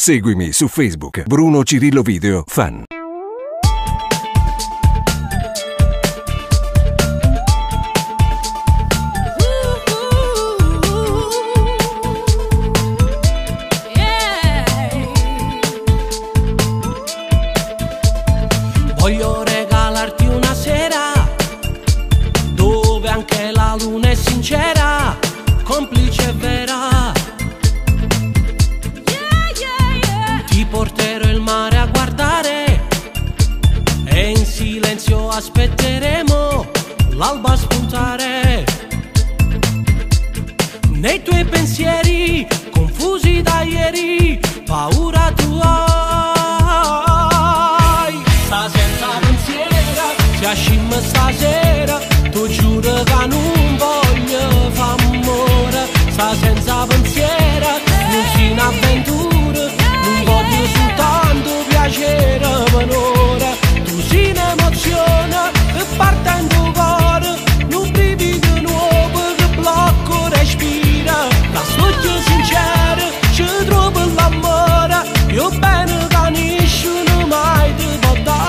Seguimi su Facebook, Bruno Cirillo Video Fan. Voglio regalarti una sera dove anche la luna è sincera, complice e vera. Ti porterò il mare a guardare e in silenzio aspetteremo l'alba spuntare. Nei tuoi pensieri confusi da ieri, paura tu hai. Sta senza pensiero, ti ascimma stasera, tu giuro che non voglio far amore. Sta senza pensiero, non si in avventura, non voglio soltanto piacere minore. Tu si in emozione, che partendo cuore, non brivido nuovo, che blocco respira. La storia sincera, ci trovo l'amore, io bene che nessuno mai ti può dare.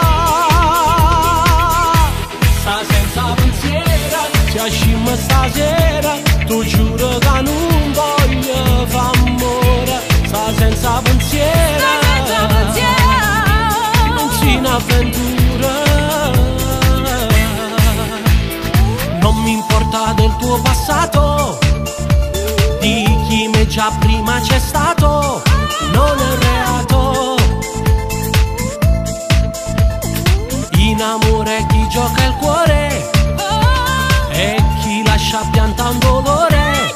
Sta senza pensiero, ti ascimma stasera, tu giuro che non voglio far amore. Sta senza pensiero, non si in avventura. Non mi importa del tuo passato, di chi me già prima c'è stato, non è reato. In amore chi gioca il cuore e chi lascia pianta un dolore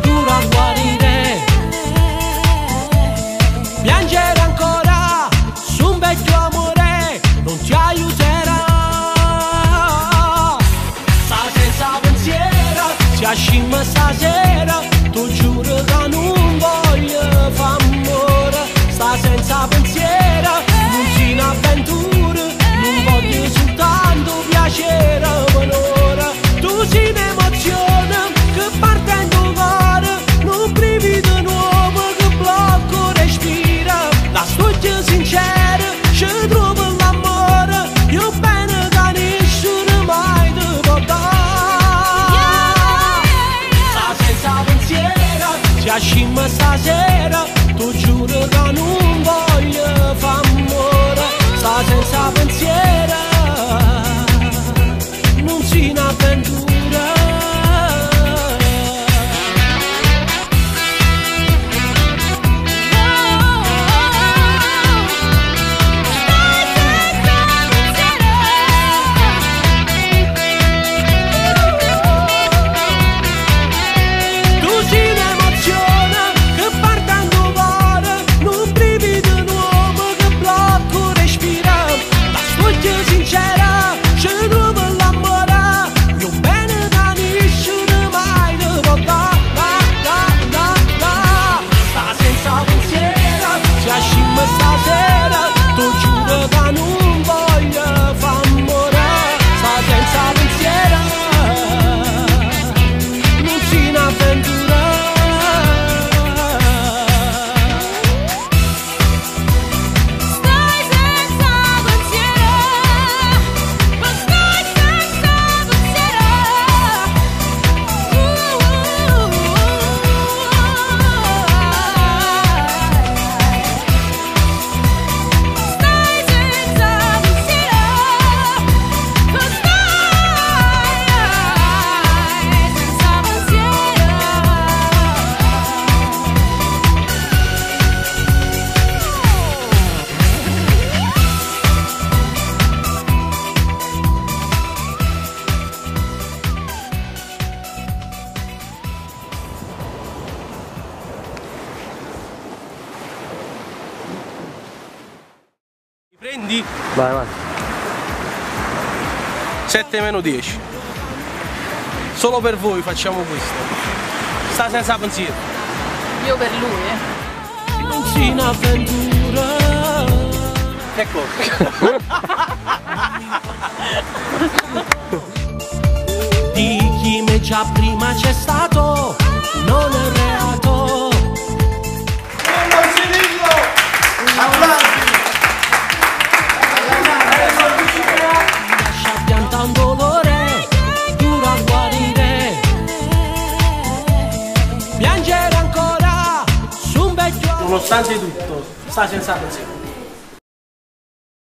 dura a guarire. Piangere ancora su un vecchio amore non ti aiuterà. Sta senza pensiero, ti ascimma stasera, tu giuro che non voglio far amore. Sta senza pensiero, non si in avventura, non voglio soltanto piacere minore. Tu si in emozione, che partendo cuore, non brivido nuovo, che blocco respira. La storia sincera, ci trovo l'amore, io bene che nessuno mai ti può dare. Sta senza pensiero, ti ascimma stasera, tu giuro che non voglio far amore. Sta senza pensiero, non si in avventura. Tu si in emozione, che partendo cuore, non brivido nuovo, che blocco respira. La storia sincera, ci trovo l'amore, io bene da nessuno mai ti può dare. Sta senza pensiero, ti ascimma stasera, tu giuro che non voglio far amore. Sta senza pensiero, non si in avventura. Stai senza pensiero, ma stai senza pensiero. Stai senza pensiero, ma stai senza Mi prendi? Vai, vai. 7 meno 10. Solo per voi facciamo questo. Sta senza pensiero. Io per lui, Non si in avventura. Ecco. Di chi me già prima c'è stato, non è reato. nonostante tutto, sta senza pensiero.